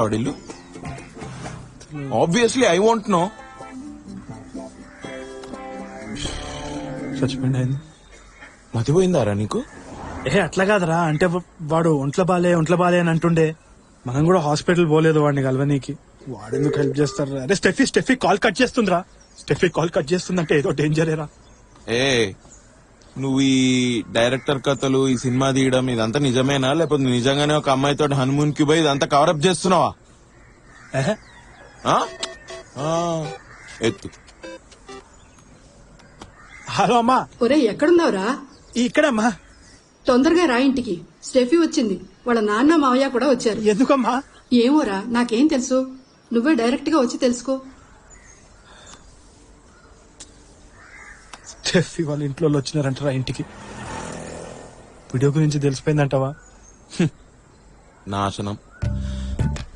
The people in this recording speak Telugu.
ఆడిల్లు ఆబ్వియస్లీ ఐ వాంట్ నో. చచ్చిపోయింది అయింది. మతిపోయిందారా నీకు? అట్లా కాదరా, అంటే వాడు ఒంట్లో బాలే అని అంటుండే. మనం కూడా హాస్పిటల్ పోలేదు వాడిని కలవనీకి. వాడెందుకు హెల్ప్ చేస్తారా? అరే స్టెఫీ కాల్ కట్ చేస్తుందిరా. స్టెఫీ కాల్ కట్ చేస్తుందంటే ఏదో డేంజరేరా. ఏ నువ్వు ఈ డైరెక్టర్ కథలు, ఈ సినిమా తీయడం ఇదంతా నిజమేనా, లేకపోతే నిజంగానే ఒక అమ్మాయితో హనుమూన్ కి పోయి ఇదంతా కవరప్ చేస్తున్నావా? ఆ? ఆ, ఎత్తు. హలో అమ్మా. ఒరే ఎక్కడున్నావురా? ఇక్కడమ్మా. తొందరగా రా ఇంటికి, స్టెఫీ వచ్చింది. వాళ్ళ నాన్న మావయ్య కూడా వచ్చారు. ఎందుకమ్మా? ఏమోరా, నాకేం తెలుసు, నువ్వే డైరెక్ట్ గా వచ్చి తెలుసుకో. స్టెఫీ వాళ్ళ ఇంట్లో వచ్చినారంటారా ఇంటికి? వీడియో గురించి తెలిసిపోయిందంటావా? నాశనం.